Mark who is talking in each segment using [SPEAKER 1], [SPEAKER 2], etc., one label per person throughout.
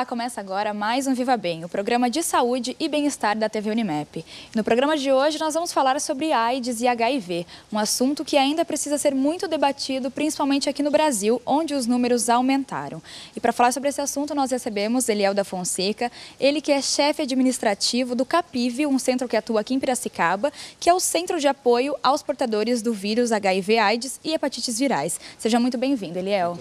[SPEAKER 1] Olá, começa agora mais um Viva Bem, o programa de saúde e bem-estar da TV Unimap. No programa de hoje nós vamos falar sobre AIDS e HIV, um assunto que ainda precisa ser muito debatido, principalmente aqui no Brasil, onde os números aumentaram. E para falar sobre esse assunto nós recebemos Eliel da Fonseca, ele que é chefe administrativo do CAPIV, um centro que atua aqui em Piracicaba, que é o Centro de Apoio aos Portadores do Vírus HIV, AIDS e Hepatites Virais. Seja muito bem-vindo, Eliel.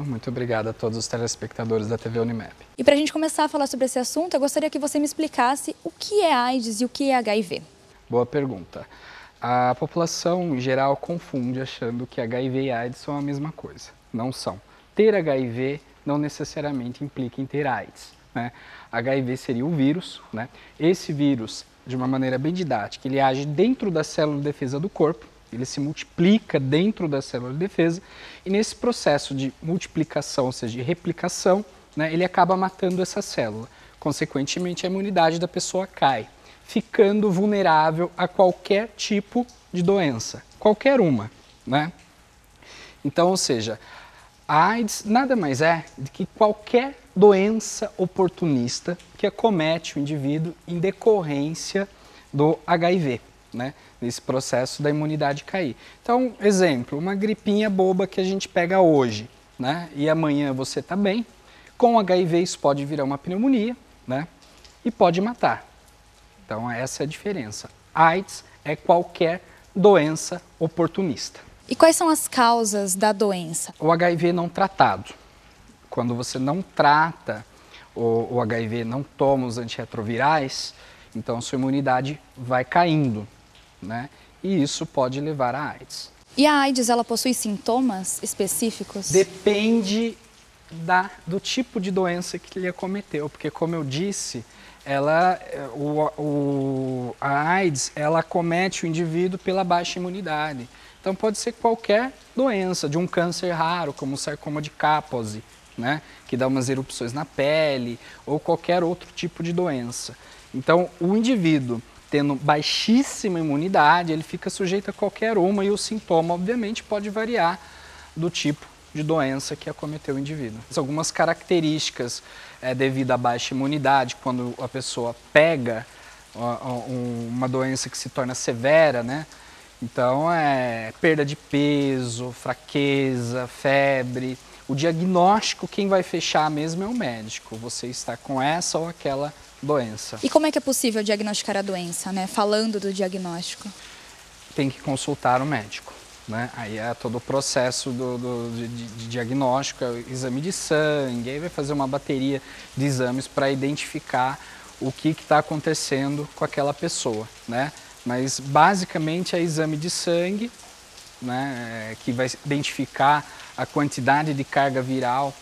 [SPEAKER 2] Muito obrigado a todos os telespectadores da TV Unimap.
[SPEAKER 1] E para a gente começar a falar sobre esse assunto, eu gostaria que você me explicasse o que é AIDS e o que é HIV.
[SPEAKER 2] Boa pergunta. A população em geral confunde achando que HIV e AIDS são a mesma coisa. Não são. Ter HIV não necessariamente implica em ter AIDS, né? HIV seria o vírus, né? Esse vírus, de uma maneira bem didática, ele age dentro da célula de defesa do corpo, ele se multiplica dentro da célula de defesa e nesse processo de multiplicação, ou seja, de replicação, né, ele acaba matando essa célula. Consequentemente, a imunidade da pessoa cai, ficando vulnerável a qualquer tipo de doença, qualquer uma, né? Então, ou seja, a AIDS nada mais é do que qualquer doença oportunista que acomete o indivíduo em decorrência do HIV, né? Nesse processo da imunidade cair. Então, exemplo, uma gripinha boba que a gente pega hoje, né? E amanhã você está bem. Com HIV isso pode virar uma pneumonia, né? E pode matar. Então essa é a diferença. AIDS é qualquer doença oportunista.
[SPEAKER 1] E quais são as causas da doença?
[SPEAKER 2] O HIV não tratado. Quando você não trata o HIV, não toma os antirretrovirais, então sua imunidade vai caindo, né? E isso pode levar a AIDS.
[SPEAKER 1] E a AIDS, ela possui sintomas específicos?
[SPEAKER 2] Depende do tipo de doença que ele acometeu, porque como eu disse, a AIDS ela acomete o indivíduo pela baixa imunidade. Então pode ser qualquer doença, de um câncer raro, como o sarcoma de Kaposi, né, que dá umas erupções na pele, ou qualquer outro tipo de doença. Então o indivíduo tendo baixíssima imunidade, ele fica sujeito a qualquer uma e o sintoma, obviamente, pode variar do tipo de doença que acometeu o indivíduo. Algumas características devido à baixa imunidade, quando a pessoa pega uma doença que se torna severa, né? Então, perda de peso, fraqueza, febre. O diagnóstico, quem vai fechar mesmo é o médico. Você está com essa ou aquela doença.
[SPEAKER 1] E como é que é possível diagnosticar a doença, né? Falando do diagnóstico.
[SPEAKER 2] Tem que consultar o médico, né? Aí é todo o processo de diagnóstico, exame de sangue, aí vai fazer uma bateria de exames para identificar o que está acontecendo com aquela pessoa, né? Mas basicamente é exame de sangue, né? Que vai identificar a quantidade de carga viral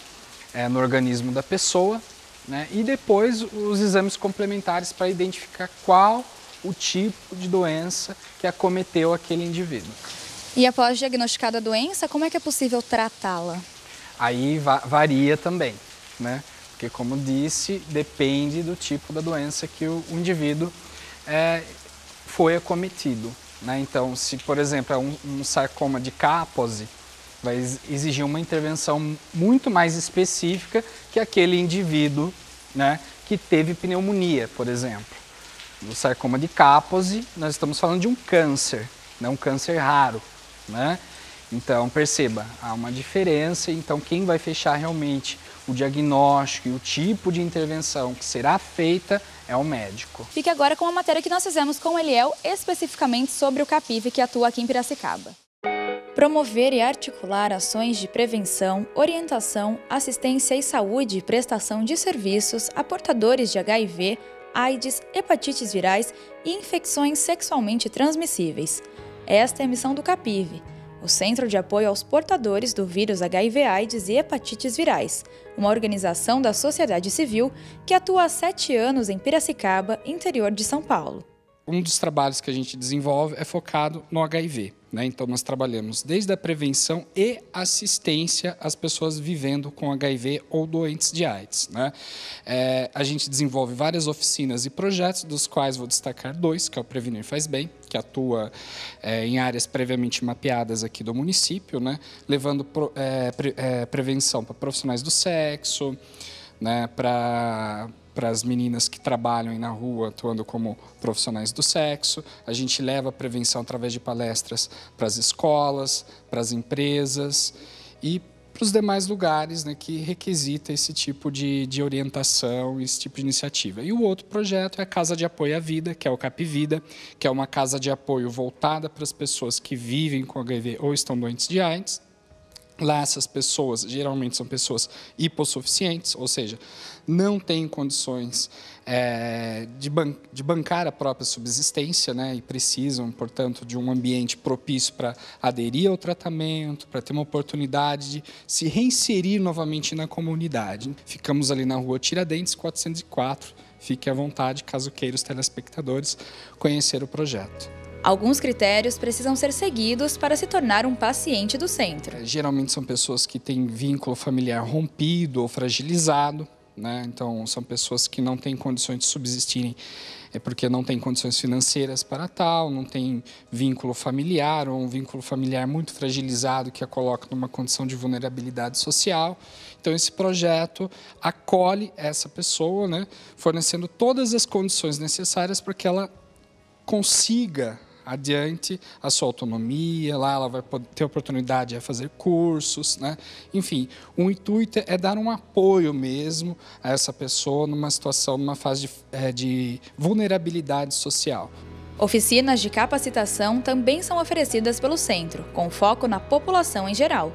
[SPEAKER 2] no organismo da pessoa, né? E depois os exames complementares para identificar qual o tipo de doença que acometeu aquele indivíduo.
[SPEAKER 1] E após diagnosticada a doença, como é que é possível tratá-la?
[SPEAKER 2] Aí varia também, né? Porque, como disse, depende do tipo da doença que o indivíduo foi acometido, né? Então, se, por exemplo, é um sarcoma de Kaposi, vai exigir uma intervenção muito mais específica que aquele indivíduo, né, que teve pneumonia, por exemplo. No sarcoma de Kaposi, nós estamos falando de um câncer, né, um câncer raro, né? Então, perceba, há uma diferença. Então, quem vai fechar realmente o diagnóstico e o tipo de intervenção que será feita é o médico.
[SPEAKER 1] Fique agora com a matéria que nós fizemos com o Eliel, especificamente sobre o CAPIV, que atua aqui em Piracicaba. Promover e articular ações de prevenção, orientação, assistência e saúde e prestação de serviços a portadores de HIV, AIDS, hepatites virais e infecções sexualmente transmissíveis. Esta é a missão do CAPIV, o Centro de Apoio aos Portadores do Vírus HIV, AIDS e Hepatites Virais, uma organização da sociedade civil que atua há 7 anos em Piracicaba, interior de São Paulo.
[SPEAKER 2] Um dos trabalhos que a gente desenvolve é focado no HIV, né? Então, nós trabalhamos desde a prevenção e assistência às pessoas vivendo com HIV ou doentes de AIDS, né? A gente desenvolve várias oficinas e projetos, dos quais vou destacar 2, que é o Prevenir Faz Bem, que atua em áreas previamente mapeadas aqui do município, né? Levando prevenção para profissionais do sexo, né, para as meninas que trabalham aí na rua, atuando como profissionais do sexo. A gente leva a prevenção através de palestras para as escolas, para as empresas e para os demais lugares, né, que requisita esse tipo de orientação, esse tipo de iniciativa. E o outro projeto é a Casa de Apoio à Vida, que é o Capivida, que é uma casa de apoio voltada para as pessoas que vivem com HIV ou estão doentes de AIDS. Lá essas pessoas, geralmente são pessoas hipossuficientes, ou seja, não têm condições de bancar a própria subsistência, né, e precisam, portanto, de um ambiente propício para aderir ao tratamento, para ter uma oportunidade de se reinserir novamente na comunidade. Ficamos ali na rua Tiradentes, 404. Fique à vontade, caso queira os telespectadores conhecer o projeto.
[SPEAKER 1] Alguns critérios precisam ser seguidos para se tornar um paciente do centro.
[SPEAKER 2] Geralmente são pessoas que têm vínculo familiar rompido ou fragilizado, né? Então, são pessoas que não têm condições de subsistirem porque não têm condições financeiras para tal, não têm vínculo familiar ou um vínculo familiar muito fragilizado que a coloca numa condição de vulnerabilidade social. Então, esse projeto acolhe essa pessoa, né, fornecendo todas as condições necessárias para que ela consiga adiante a sua autonomia, lá ela vai poder ter oportunidade de fazer cursos, né? Enfim, o intuito é dar um apoio mesmo a essa pessoa numa situação, numa fase de vulnerabilidade social.
[SPEAKER 1] Oficinas de capacitação também são oferecidas pelo centro, com foco na população em geral.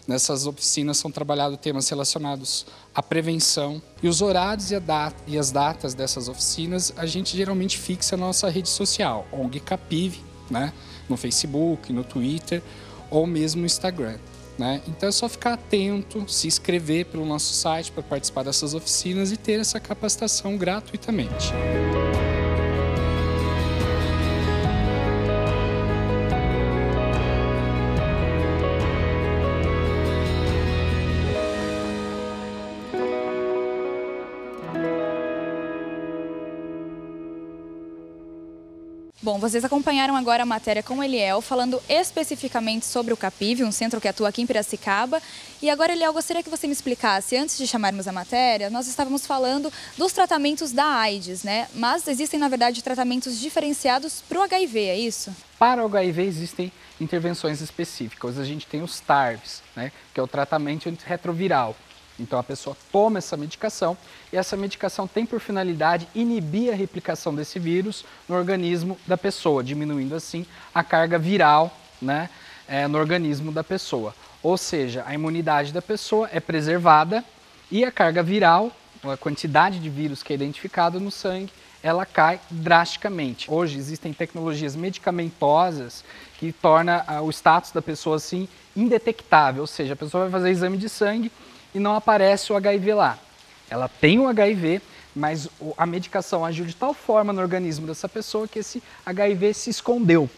[SPEAKER 2] Nessas oficinas são trabalhados temas relacionados à prevenção e os horários e as datas dessas oficinas a gente geralmente fixa na nossa rede social, ONG Capive, né, no Facebook, no Twitter ou mesmo no Instagram, né? Então é só ficar atento, se inscrever pelo nosso site para participar dessas oficinas e ter essa capacitação gratuitamente.
[SPEAKER 1] Bom, vocês acompanharam agora a matéria com o Eliel, falando especificamente sobre o Capive, um centro que atua aqui em Piracicaba. E agora, Eliel, gostaria que você me explicasse, antes de chamarmos a matéria, nós estávamos falando dos tratamentos da AIDS, né? Mas existem, na verdade, tratamentos diferenciados para o HIV, é isso?
[SPEAKER 2] Para o HIV existem intervenções específicas. A gente tem os TARVs, né, que é o tratamento antirretroviral. Então a pessoa toma essa medicação e essa medicação tem por finalidade inibir a replicação desse vírus no organismo da pessoa, diminuindo assim a carga viral, né, no organismo da pessoa. Ou seja, a imunidade da pessoa é preservada e a carga viral, a quantidade de vírus que é identificado no sangue, ela cai drasticamente. Hoje existem tecnologias medicamentosas que tornam o status da pessoa assim indetectável, ou seja, a pessoa vai fazer exame de sangue e não aparece o HIV lá. Ela tem o HIV, mas a medicação agiu de tal forma no organismo dessa pessoa que esse HIV se escondeu,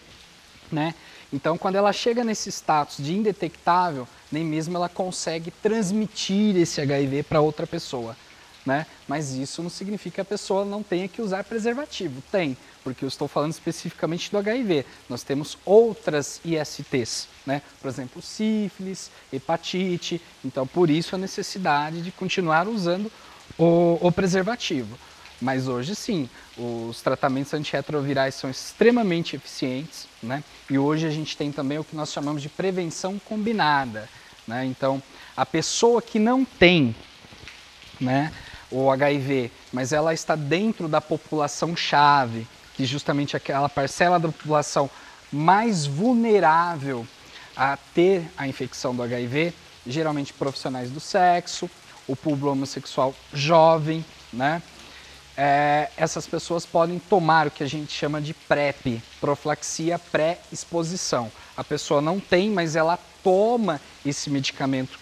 [SPEAKER 2] né? Então, quando ela chega nesse status de indetectável, nem mesmo ela consegue transmitir esse HIV para outra pessoa, né? Mas isso não significa que a pessoa não tenha que usar preservativo. Tem, porque eu estou falando especificamente do HIV. Nós temos outras ISTs, né? Por exemplo, sífilis, hepatite. Então, por isso a necessidade de continuar usando o preservativo. Mas hoje sim, os tratamentos antirretrovirais são extremamente eficientes, né? E hoje a gente tem também o que nós chamamos de prevenção combinada, né? Então, a pessoa que não tem, né, o HIV, mas ela está dentro da população-chave, que justamente aquela parcela da população mais vulnerável a ter a infecção do HIV, geralmente profissionais do sexo, o público homossexual jovem, né? Essas pessoas podem tomar o que a gente chama de PrEP, profilaxia pré-exposição. A pessoa não tem, mas ela toma esse medicamento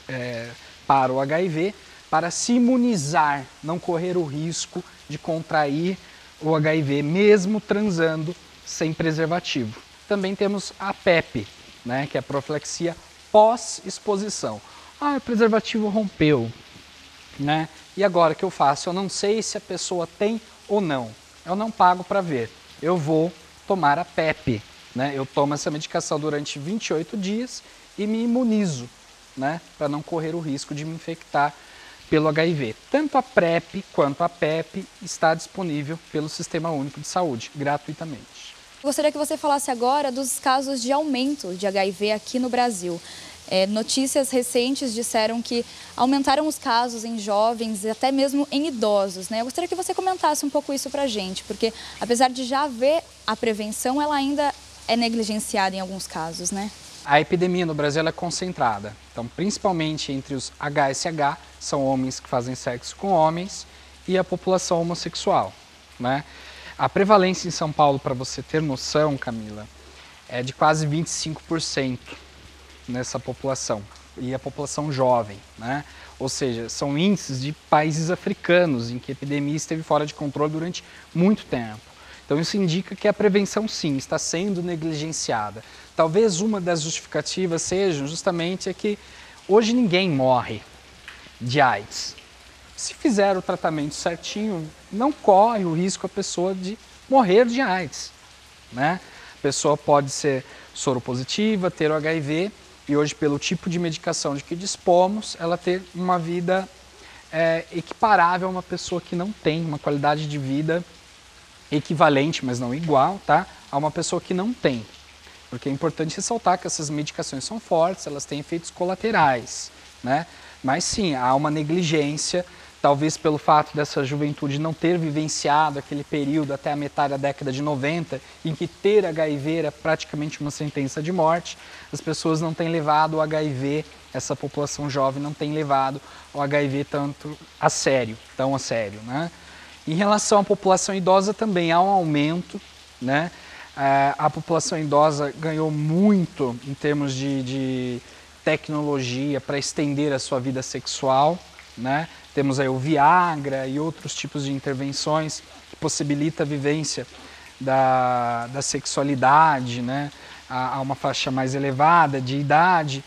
[SPEAKER 2] para o HIV, para se imunizar, não correr o risco de contrair o HIV, mesmo transando sem preservativo. Também temos a PEP, né, que é a profilaxia pós-exposição. O preservativo rompeu, né? E agora o que eu faço? Eu não sei se a pessoa tem ou não. Eu não pago para ver. Eu vou tomar a PEP, né? Eu tomo essa medicação durante 28 dias e me imunizo, né, para não correr o risco de me infectar pelo HIV. Tanto a PrEP quanto a PEP está disponível pelo Sistema Único de Saúde, gratuitamente.
[SPEAKER 1] Gostaria que você falasse agora dos casos de aumento de HIV aqui no Brasil. Notícias recentes disseram que aumentaram os casos em jovens e até mesmo em idosos, né? Eu gostaria que você comentasse um pouco isso pra gente, porque apesar de já haver a prevenção, ela ainda é negligenciada em alguns casos, né?
[SPEAKER 2] A epidemia no Brasil é concentrada, então principalmente entre os HSH, são homens que fazem sexo com homens, e a população homossexual, né? A prevalência em São Paulo, para você ter noção, Camila, é de quase 25% nessa população, e a população jovem, né? Ou seja, são índices de países africanos em que a epidemia esteve fora de controle durante muito tempo. Então isso indica que a prevenção sim está sendo negligenciada. Talvez uma das justificativas seja justamente que hoje ninguém morre de AIDS. Se fizer o tratamento certinho, não corre o risco a pessoa de morrer de AIDS, né? A pessoa pode ser soropositiva, ter o HIV e hoje pelo tipo de medicação de que dispomos, ela ter uma vida equiparável a uma pessoa que não tem, uma qualidade de vida equivalente, mas não igual, tá? A uma pessoa que não tem. Porque é importante ressaltar que essas medicações são fortes, elas têm efeitos colaterais, né? Mas sim, há uma negligência, talvez pelo fato dessa juventude não ter vivenciado aquele período até a metade da década de 90, em que ter HIV era praticamente uma sentença de morte, as pessoas não têm levado o HIV, essa população jovem não tem levado o HIV tanto a sério, tão a sério, né? Em relação à população idosa também há um aumento, né? A população idosa ganhou muito em termos de tecnologia para estender a sua vida sexual, né? Temos aí o Viagra e outros tipos de intervenções que possibilitam a vivência da sexualidade, né? A uma faixa mais elevada de idade.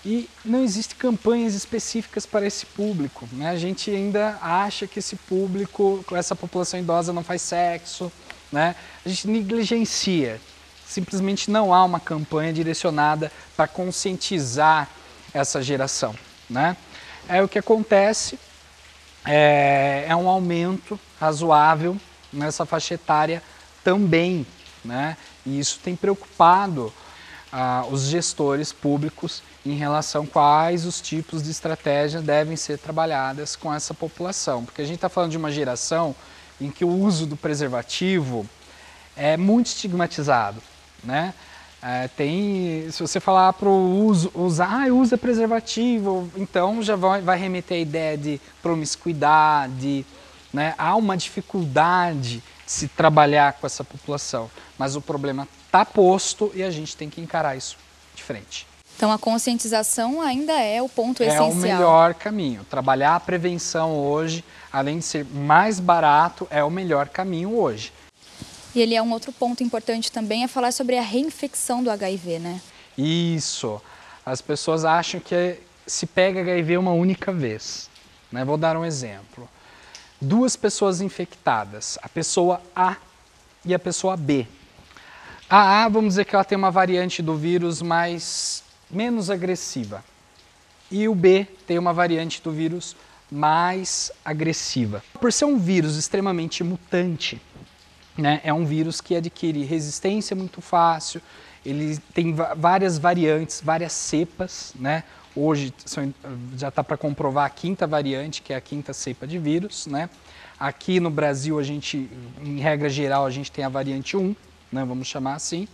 [SPEAKER 2] E não existem campanhas específicas para esse público, né? A gente ainda acha que esse público, essa população idosa não faz sexo, né? A gente negligencia, simplesmente não há uma campanha direcionada para conscientizar essa geração, né? O que acontece é um aumento razoável nessa faixa etária também, né? E isso tem preocupado os gestores públicos em relação a quais os tipos de estratégias devem ser trabalhadas com essa população. Porque a gente está falando de uma geração em que o uso do preservativo é muito estigmatizado, né? Se você falar para o usa preservativo, então já vai remeter a ideia de promiscuidade, né? Há uma dificuldade de se trabalhar com essa população, mas o problema está posto e a gente tem que encarar isso de frente.
[SPEAKER 1] Então a conscientização ainda é o ponto essencial.
[SPEAKER 2] É o melhor caminho. Trabalhar a prevenção hoje, além de ser mais barato, é o melhor caminho hoje.
[SPEAKER 1] E ele é um outro ponto importante também, é falar sobre a reinfecção do HIV, né?
[SPEAKER 2] Isso. As pessoas acham que se pega HIV uma única vez, né? Vou dar um exemplo. 2 pessoas infectadas, a pessoa A e a pessoa B. A A, vamos dizer que ela tem uma variante do vírus menos agressiva. E o B tem uma variante do vírus mais agressiva. Por ser um vírus extremamente mutante, né, é um vírus que adquire resistência muito fácil, ele tem várias variantes, várias cepas, né? Hoje já está para comprovar a 5ª variante, que é a 5ª cepa de vírus, né? Aqui no Brasil, em regra geral, a gente tem a variante 1, né, vamos chamar assim.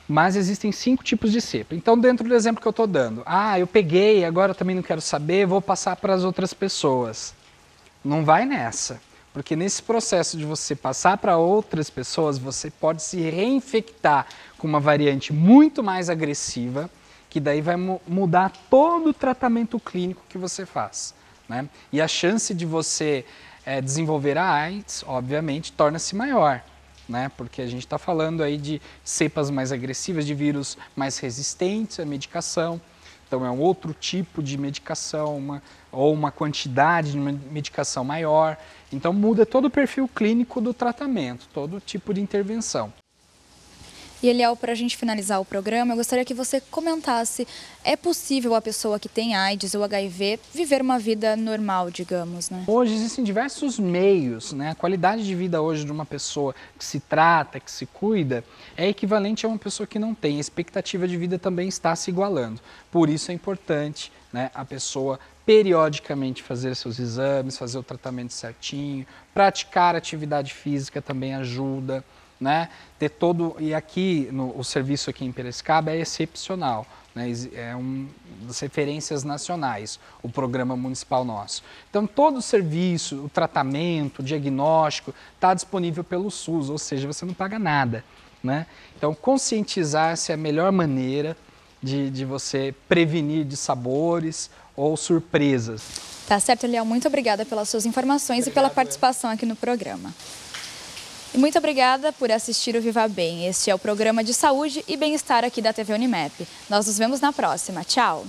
[SPEAKER 2] Mas existem 5 tipos de cepa. Então, dentro do exemplo que eu estou dando, eu peguei, agora eu também não quero saber, vou passar para as outras pessoas. Não vai nessa, porque nesse processo de você passar para outras pessoas, você pode se reinfectar com uma variante muito mais agressiva, que daí vai mudar todo o tratamento clínico que você faz, né? E a chance de você desenvolver a AIDS, obviamente, torna-se maior, né? Porque a gente está falando aí de cepas mais agressivas, de vírus mais resistentes à medicação. Então é um outro tipo de medicação, ou uma quantidade de medicação maior. Então muda todo o perfil clínico do tratamento, todo tipo de intervenção.
[SPEAKER 1] E Eliel, para a gente finalizar o programa, eu gostaria que você comentasse, é possível a pessoa que tem AIDS ou HIV viver uma vida normal, digamos, né?
[SPEAKER 2] Hoje existem diversos meios, né? A qualidade de vida hoje de uma pessoa que se trata, que se cuida, é equivalente a uma pessoa que não tem. A expectativa de vida também está se igualando. Por isso é importante, né, a pessoa periodicamente fazer seus exames, fazer o tratamento certinho, praticar atividade física também ajuda. Né? Ter todo, e aqui o serviço aqui em Piracicaba é excepcional, né? É das referências nacionais, o programa municipal nosso. Então todo o serviço, o tratamento, o diagnóstico está disponível pelo SUS, ou seja, você não paga nada, né? Então conscientizar-se é a melhor maneira de você prevenir dissabores ou surpresas.
[SPEAKER 1] Tá certo, Eliel, muito obrigada pelas suas informações e pela participação aqui no programa. E muito obrigada por assistir o Viva Bem. Este é o programa de saúde e bem-estar aqui da TV Unimap. Nós nos vemos na próxima. Tchau!